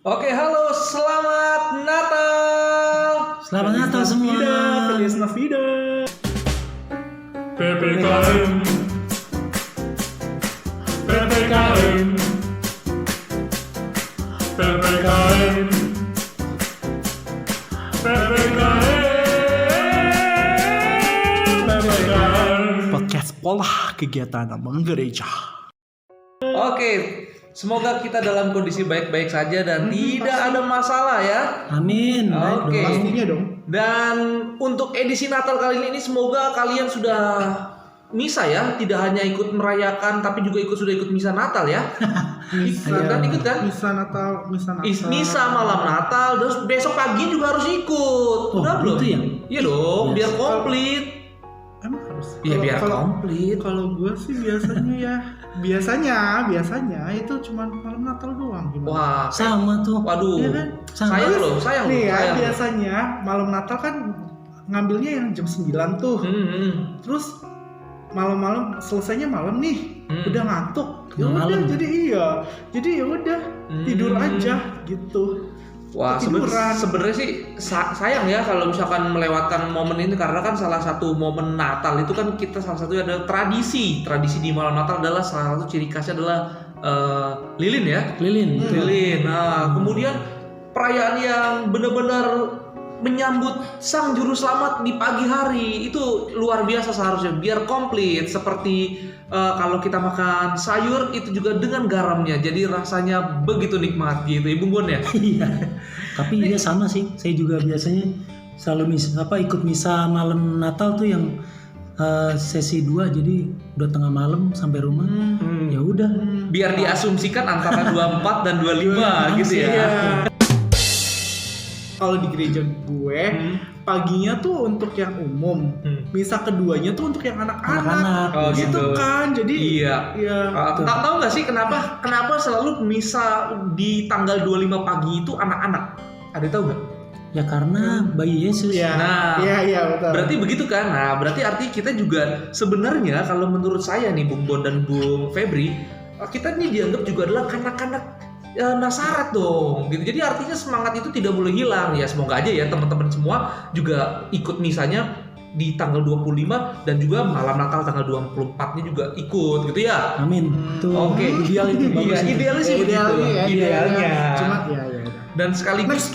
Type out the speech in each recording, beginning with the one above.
Oke, halo, selamat Natal. Selamat Natal semua. Feliz Navidad. PPKM PPKM PPKM PPKM Podcast pola kegiatan abang gereja. Oke, semoga kita dalam kondisi baik-baik saja dan tidak ada masalah ya. Amin. Baik Oke. dong. Pastinya dong. Dan untuk edisi Natal kali ini semoga kalian sudah misa ya, tidak hanya ikut merayakan tapi juga sudah ikut misa Natal ya. Ikut kan? Ikut kan? Misa Natal. Misa malam Natal, terus besok pagi juga harus ikut. Oh, Udah belum? itu ya? Iya dong, Yes. biar komplit. Emang harus. Ya biar Kalau komplit. kalau gue sih biasanya itu cuma malam Natal doang gimana? Wah, Sama tuh. waduh. Iya kan? Sama. Sayang loh, Nih ya, sayang. biasanya malam Natal kan ngambilnya yang jam 9 tuh. Terus malam-malam selesainya malam nih. Udah ngantuk. Ya Tengah udah malam. jadi ya udah tidur aja gitu. Wah, Ketiduran. sebenarnya sih sayang ya kalau misalkan melewatkan momen ini, karena kan salah satu momen Natal itu kan kita salah satunya adalah tradisi di malam Natal adalah salah satu ciri khasnya adalah lilin ya. Lilin. betul. Lilin. Nah, kemudian perayaan yang benar-benar menyambut sang juru selamat di pagi hari itu luar biasa seharusnya biar komplit seperti kalau kita makan sayur itu juga dengan garamnya jadi rasanya begitu nikmat gitu Ibu Gon ya. Iya. Tapi iya sama sih. Saya juga biasanya selalu ikut misa malam Natal tuh yang sesi 2, jadi udah tengah malam sampai rumah. Ya udah. Biar diasumsikan antara 24 dan 25 gitu ya. Iya. Kalau di gereja gue paginya tuh untuk yang umum, misa keduanya tuh untuk yang anak-anak. Anak-anak. Oh, gitu gitu. kan. Jadi Iya. ya Tahu nggak sih kenapa selalu misa di tanggal 25 pagi itu anak-anak? Ada tahu nggak? Ya karena bayi Yesus. Iya. Nah, Iya betul. berarti begitu kan? Nah, berarti arti kita juga sebenarnya kalau menurut saya nih Bung Bon dan Bung Febri, kita nih dianggap juga adalah kanak-kanak Nasaret dong gitu. Jadi artinya semangat itu tidak boleh hilang. Ya semoga aja ya teman-teman semua juga ikut misanya di tanggal 25 dan juga malam Natal tanggal 24-nya juga ikut gitu ya. Amin. Tuh. Oke. Ideal itu bagus. Iya, itu. idealnya sih begitu. idealnya ya. Idealnya. Cuma ya. Dan sekaligus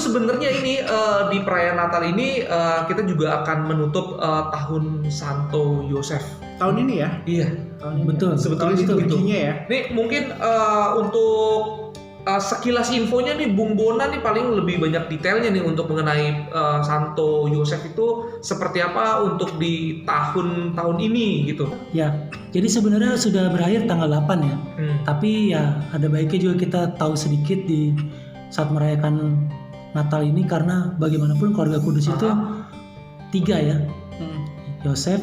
sebenarnya ini di perayaan Natal ini kita juga akan menutup tahun Santo Yosef. Tahun ini ya. Iya. Tahun ini. Betul. Sebetulnya Tahun itu liturginya ya. Nih mungkin untuk sekilas infonya nih Bung Bona nih paling lebih banyak detailnya nih untuk mengenai Santo Yosef itu seperti apa untuk di tahun ini gitu. Ya. Jadi sebenarnya sudah berakhir tanggal 8 ya. Tapi ya ada baiknya juga kita tahu sedikit di saat merayakan Natal ini, karena bagaimanapun keluarga kudus itu 3 ya. Yosef,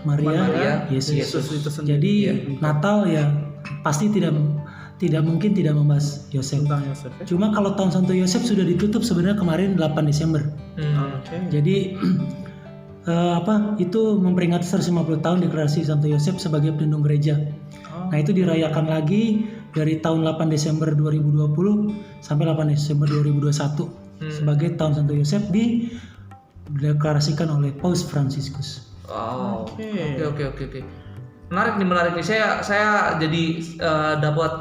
Maria, Yesus. Yesus itu sendiri. Jadi Iya. Natal ya pasti tidak mungkin tidak membahas Yosef. Tentang Yosef ya. Cuma kalau tahun Santo Yosef sudah ditutup sebenarnya kemarin 8 Desember. Oke. Jadi itu memperingati 150 tahun deklarasi Santo Yosef sebagai pelindung gereja. Nah, itu dirayakan lagi dari tahun 8 Desember 2020 sampai 8 Desember 2021 sebagai tahun Santo Yosef dideklarasikan oleh Paus Fransiskus. Oh, Oke. oke. Menarik nih. Saya jadi dapat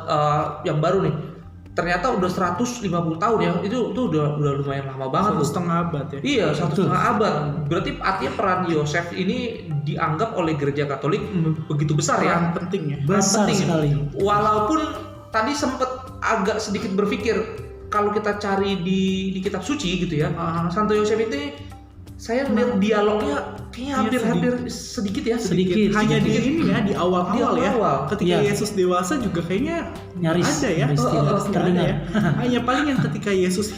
yang baru nih. Ternyata udah 150 tahun ya. Itu udah lumayan lama banget loh. 1,5 abad ya. Iya, 1,5 abad. Berarti artinya peran Yosef ini dianggap oleh Gereja Katolik begitu besar ya. Peran penting ya. Besar Penting. sekali. Walaupun tadi sempat agak sedikit berpikir kalau kita cari di kitab suci gitu ya, Santo Yosef itu saya lihat dialognya kayaknya hampir sedikit ya. Sedikit. Hanya di ini ya, di awal-awal Di ya. awal. Ketika Iya. Yesus dewasa juga kayaknya Nyaris ada ya. nyaris tidak Nggak ada terdengar. ya. Hanya paling yang ketika Yesus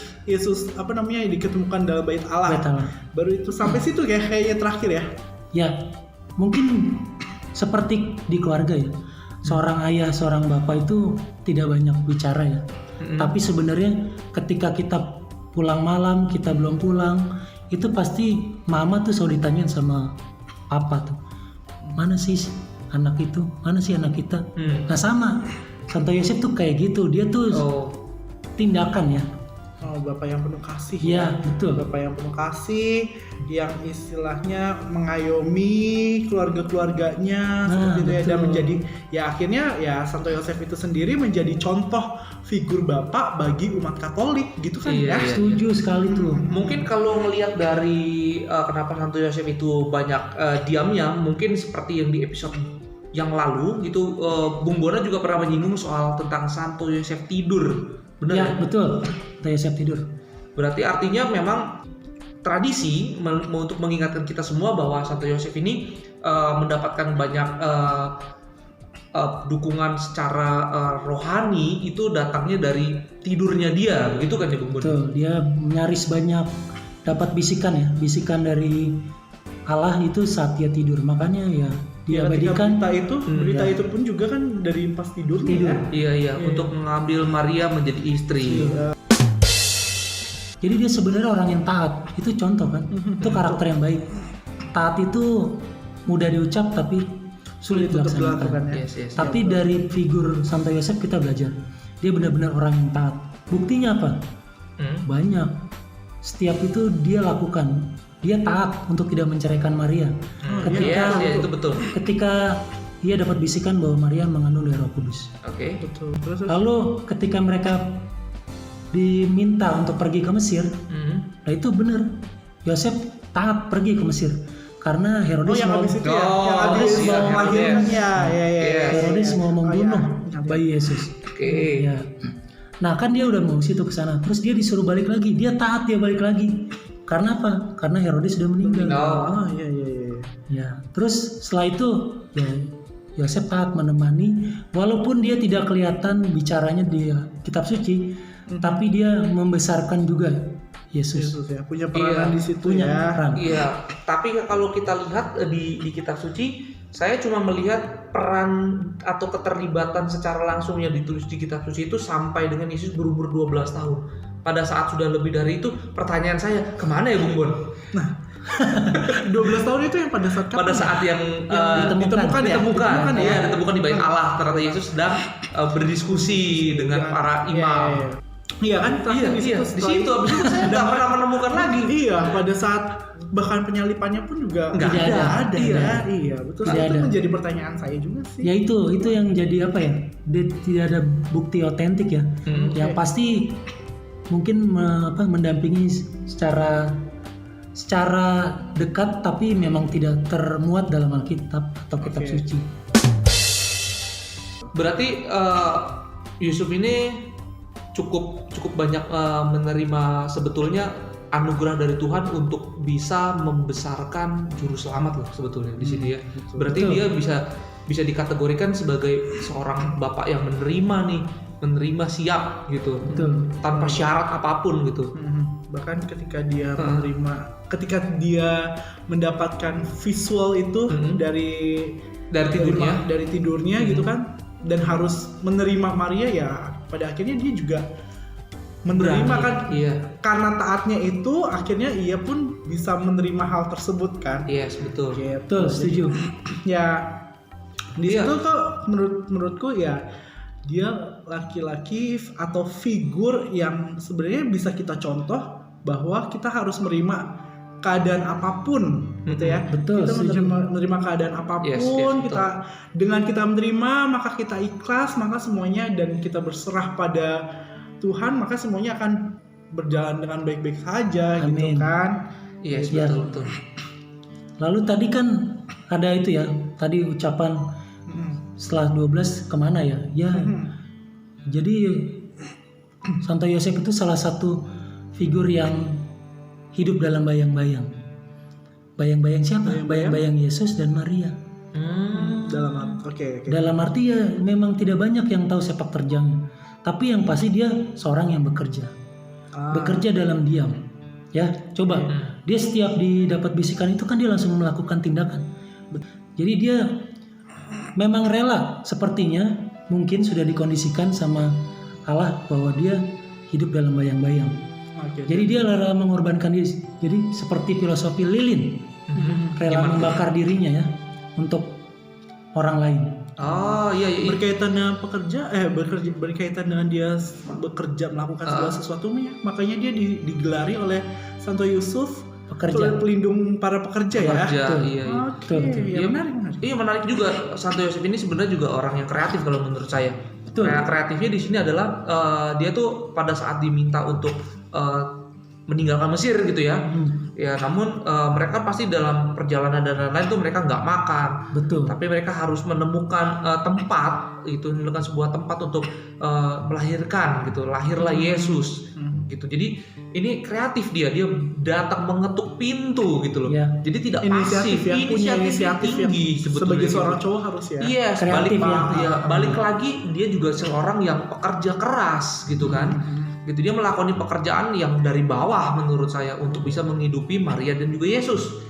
diketemukan dalam bait Allah. Bait Allah. Baru itu sampai situ ya kayaknya terakhir ya. Ya, mungkin seperti di keluarga ya. Seorang ayah, seorang bapak itu tidak banyak bicara ya. Tapi sebenarnya ketika kita pulang malam, kita belum pulang, itu pasti mama tuh selalu ditanyain sama papa tuh, mana sih anak itu, mana sih anak kita. Nah sama Santo Yosef tuh kayak gitu, dia tuh tindakan ya. Oh, Bapak yang penuh kasih. Iya, betul. Bapak yang penuh kasih, yang istilahnya mengayomi keluarga-keluarganya seperti itu ya, dan betul. menjadi ya akhirnya ya Santo Yosef itu sendiri menjadi contoh figur Bapak bagi umat Katolik gitu kan Iya, ya. iya. Setuju sekali tuh. Mungkin kalau ngelihat dari kenapa Santo Yosef itu banyak diamnya, mungkin seperti yang di episode yang lalu gitu, Bung Bona juga pernah menyinggung soal tentang Santo Yosef tidur, benar Ya, ya? betul. Santo Yosef tidur. Berarti artinya memang tradisi untuk mengingatkan kita semua bahwa Santo Yosef ini mendapatkan banyak dukungan secara rohani itu datangnya dari tidurnya dia, begitu kan ya Bung Bona? Betul. Dia nyaris banyak dapat bisikan dari Allah itu saat dia tidur. Makanya ya Ya, ketika diabadikan berita ya. itu pun juga kan dari pas tidurnya Tidur. ya. Iya, untuk mengambil Maria menjadi istri. Jadi dia sebenarnya orang yang taat. Itu contoh kan. Itu karakter yang baik. Taat itu mudah diucap tapi sulit Untuk dilaksanakan. dilakukan ya. Yes. Tapi dari figur Santo Yosef kita belajar. Dia benar-benar orang yang taat. Buktinya apa? Banyak. Setiap itu dia lakukan. Dia taat untuk tidak menceraikan Maria. Iya, itu betul. Ketika dia dapat bisikan bahwa Maria mengandung dari Roh Kudus. Oke. Betul. Terus Lalu ketika mereka diminta untuk pergi ke Mesir, nah itu benar. Yosef taat pergi ke Mesir karena Herodes yang mau habis itu ya, Oh, yang habis iya, mau melahirkan ya. Herodes mau membunuh bayi Yesus. Oke. Ya. Nah kan dia udah mau situ ke sana, terus dia disuruh balik lagi. Dia taat, dia balik lagi. Karena apa? Karena Herodes sudah meninggal. Oh iya. Ya, terus setelah itu ya Yosef taat menemani, walaupun dia tidak kelihatan bicaranya di kitab suci, tapi dia membesarkan juga Yesus. Yesus ya, punya peranan Iya, di situ Punya ya. peran. Iya, tapi kalau kita lihat di kitab suci, saya cuma melihat peran atau keterlibatan secara langsung yang ditulis di kitab suci itu sampai dengan Yesus berumur 12 tahun. Pada saat sudah lebih dari itu, pertanyaan saya, kemana ya Bung Bon? 12 tahun itu yang pada saat Pada saat yang ditemukan ya? ditemukan di bait Allah, ternyata Yesus sedang berdiskusi dengan para imam. Iya kan terakhir di situ. Di situ habis itu saya nggak pernah menemukan lagi. Iya, pada saat bahkan penyalipannya pun juga Nggak ada. Iya, betul. Tidak Itu ada. menjadi pertanyaan saya juga sih. Ya itu yang jadi apa ya? Tidak ada bukti otentik ya. Yang pasti mungkin mendampingi secara dekat tapi memang tidak termuat dalam Alkitab atau kitab Oke. suci. Berarti Yusuf ini cukup banyak menerima sebetulnya anugerah dari Tuhan untuk bisa membesarkan juru selamat loh sebetulnya di sini ya. Berarti Betul. dia bisa dikategorikan sebagai seorang bapak yang menerima siap gitu. Betul. Tanpa syarat apapun gitu. Bahkan ketika dia mendapatkan visual itu dari tidurnya gitu kan, dan harus menerima Maria, ya pada akhirnya dia juga menerima Berani. kan. Iya. Karena taatnya itu akhirnya ia pun bisa menerima hal tersebut kan. Yes, betul. Gitu. Betul, setuju. Ya di Iya. situ kok menurutku ya dia laki-laki atau figur yang sebenarnya bisa kita contoh bahwa kita harus menerima keadaan apapun gitu ya. Betul, Kita setuju. menerima keadaan apapun, Yes, betul. dengan kita menerima maka kita ikhlas, maka semuanya, dan kita berserah pada Tuhan, maka semuanya akan berjalan dengan baik-baik saja. Amin. Gitu kan. Yes, Ya. betul. Lalu tadi kan ada itu ya, tadi ucapan setelah 12 kemana ya? Ya, jadi Santo Yosef itu salah satu figur yang hidup dalam bayang-bayang. Bayang-bayang siapa? Bayang-bayang Yesus dan Maria. Oke. Dalam arti ya memang tidak banyak yang tahu sepak terjangnya. Tapi yang pasti dia seorang yang bekerja. Bekerja dalam diam. Ya, coba. Dia setiap didapat bisikan itu kan dia langsung melakukan tindakan. Jadi dia memang rela, sepertinya mungkin sudah dikondisikan sama Allah bahwa dia hidup dalam bayang-bayang. Oke. Jadi dia rela mengorbankan diri. Jadi seperti filosofi lilin, rela membakar dirinya ya untuk orang lain. Oh iya. Berkaitan dengan berkaitan dengan dia bekerja melakukan segala sesuatunya, makanya dia digelari oleh Santo Yusuf Pekerja. pelindung para pekerja ya. Iya. Oke, Betul. ya menarik. Iya menarik juga. Santo Yosef ini sebenarnya juga orang yang kreatif kalau menurut saya. Betul. Kayak kreatifnya di sini adalah dia tuh pada saat diminta untuk meninggalkan Mesir gitu ya. Ya namun mereka pasti dalam perjalanan dan lain-lain tuh mereka nggak makan. Betul. Tapi mereka harus menemukan tempat, menemukan sebuah tempat untuk melahirkan gitu. Lahirlah Yesus gitu. Jadi ini kreatif dia datang mengetuk pintu gitu loh. Ya. Jadi tidak Inisiatif pasif, ya, punya inisiatif yang tinggi sebetulnya sebagai gitu. seorang cowok harus ya. Iya, Kreatif balik lagi dia juga seorang yang pekerja keras gitu kan. Gitu dia melakoni pekerjaan yang dari bawah menurut saya untuk bisa menghidupi Maria dan juga Yesus.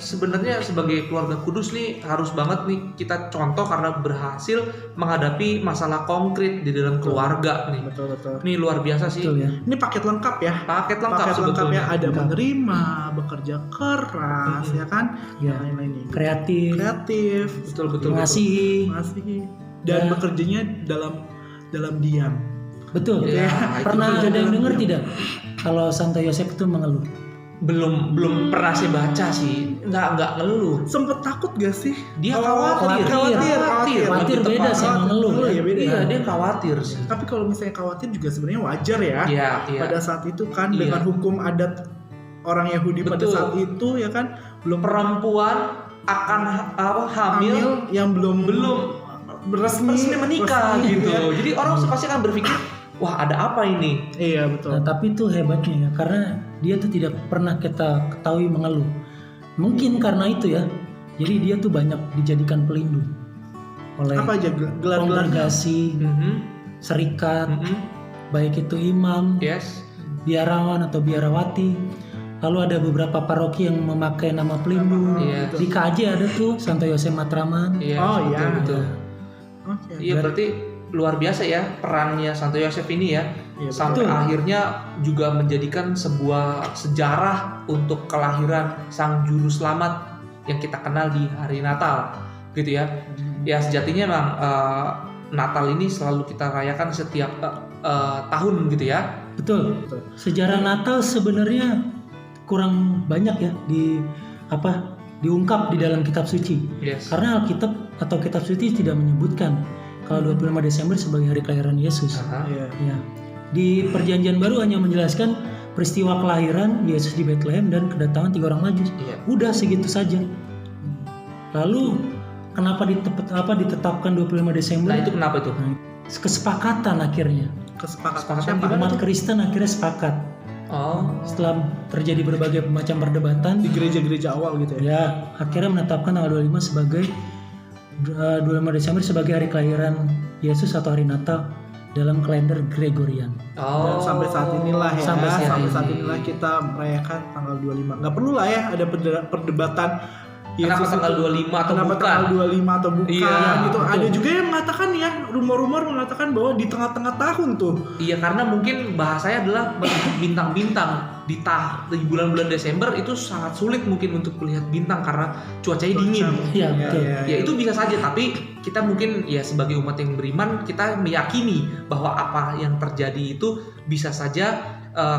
Sebenarnya sebagai keluarga kudus nih harus banget nih kita contoh karena berhasil menghadapi masalah konkret di dalam keluarga nih. Betul. Ini luar biasa sih. Betul ya. Ini paket lengkap ya. Paket lengkap Paket lengkap sebetulnya. ya, ada Lengkap. menerima, bekerja keras ya kan, Ya. lain-lain. Kreatif, Kreatif, Betul. mengasihi. masih dan Ya. bekerjanya dalam diam. Betul. Ya, Pernah itu ada yang dengar dalam tidak kalau Santo Yosef itu mengeluh? Belum pernah saya baca sih. Nggak ngeluh. Sempet takut gak sih? Dia Oh, khawatir. khawatir. Khawatir Lebih beda tepat. sama mengeluh. Oh, iya, beda. Iya, dia khawatir sih. Tapi kalau misalnya khawatir juga sebenarnya wajar ya. Iya. Pada saat itu kan Iya. dengan hukum adat orang Yahudi pada Betul. saat itu ya kan belum Perempuan akan hamil yang belum resmi menikah resmi, gitu. ya. Jadi orang pasti akan berpikir, wah ada apa ini? Iya betul. Nah, tapi itu hebatnya ya, karena dia tuh tidak pernah kita ketahui mengeluh. Mungkin karena itu ya, jadi dia tuh banyak dijadikan pelindung oleh Apa aja gelar-gelarnya? kongregasi, serikat, baik itu imam, Yes. biarawan atau biarawati. Lalu ada beberapa paroki yang memakai nama pelindung. Iya. Di KJ ada tuh Santo Yosef Matraman. Iya. Oh, iya. Betul. Oke. Iya berarti luar biasa ya perannya Santo Yosef ini ya. Iya, Sampai betul. akhirnya juga menjadikan sebuah sejarah untuk kelahiran Sang Juru Selamat yang kita kenal di hari Natal, gitu ya. Ya sejatinya memang Natal ini selalu kita rayakan setiap tahun gitu ya. Betul. Betul. Sejarah Natal sebenarnya kurang banyak ya diungkap di dalam kitab suci. Yes. Karena Alkitab atau kitab suci tidak menyebutkan kalau 25 Desember sebagai hari kelahiran Yesus. Aha. Iya. Ya. Di Perjanjian Baru hanya menjelaskan peristiwa kelahiran Yesus di Bethlehem dan kedatangan 3 orang Majus. Iya. Udah segitu saja. Lalu kenapa ditetapkan 25 Desember? Nah itu kenapa itu? Kesepakatan akhirnya. Kesepakatan Kesepakatan siapa? gimana? Umat Kristen akhirnya sepakat. Oh. Setelah terjadi berbagai macam perdebatan, Di gereja-gereja awal gitu ya. ya akhirnya menetapkan tanggal 25 sebagai 25 Desember sebagai hari kelahiran Yesus atau hari Natal dalam kalender Gregorian. Dan sampai saat inilah ya, Sampai saat saat inilah kita merayakan tanggal 25. Nggak perlu lah ya ada perdebatan Kenapa Yesus tanggal itu- 25 atau kenapa bukan? tanggal 25 atau bukan Iya, gitu. betul. Ada juga yang mengatakan ya, rumor-rumor mengatakan bahwa di tengah-tengah tahun tuh. Iya karena mungkin bahasanya adalah bintang-bintang di bulan-bulan Desember itu sangat sulit mungkin untuk melihat bintang karena cuacanya dingin. Iya, betul. Ya itu bisa saja tapi kita mungkin ya sebagai umat yang beriman kita meyakini bahwa apa yang terjadi itu bisa saja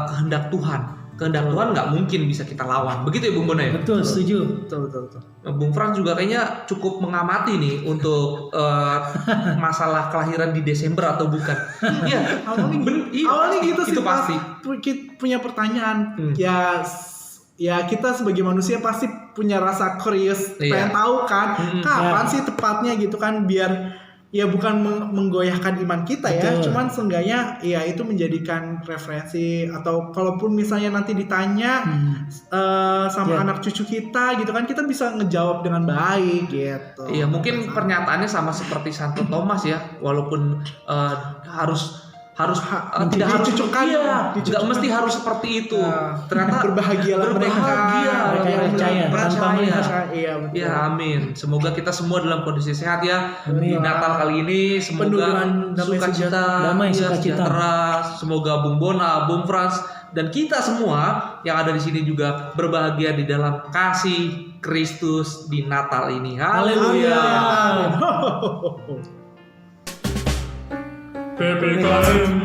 kehendak Tuhan. Kehendak Tuhan nggak mungkin bisa kita lawan. Begitu ya Bung Bono ya? Betul, setuju. Betul. Bung Frans juga kayaknya cukup mengamati nih untuk masalah kelahiran di Desember atau bukan. Iya, Awalnya gitu sih itu Mas. pasti. Punya pertanyaan. Hmm. Ya kita sebagai manusia pasti punya rasa curious, Iya. pengen tahu kan kapan Ya. sih tepatnya gitu kan, biar ya bukan menggoyahkan iman kita ya, Betul. cuman seenggaknya ya itu menjadikan referensi, atau kalaupun misalnya nanti ditanya sama Ya. anak cucu kita gitu kan, kita bisa ngejawab dengan baik gitu. Iya mungkin pernyataannya sama seperti Santo Thomas ya, walaupun harus tidak harus dicucukkan, nggak dicucukkan. mesti harus seperti itu. Ternyata berbahagialah mereka Mereka yang percaya, tanpa melihat. Iya betul. Ya amin. Semoga kita semua dalam kondisi sehat ya. Di Betul. Natal kali ini Penuh semoga dengan damai sukacita, Damai, ya, sukacita. sejahtera. Semoga Bung Bona, Bung Frans dan kita semua yang ada di sini juga berbahagia di dalam kasih Kristus di Natal ini. Haleluya. PPKM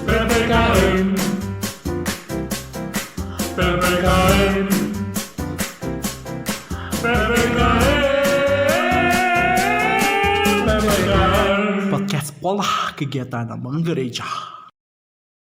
PPKM PPKM PPKM Podcast Pola Kegiatan Abang Gereja.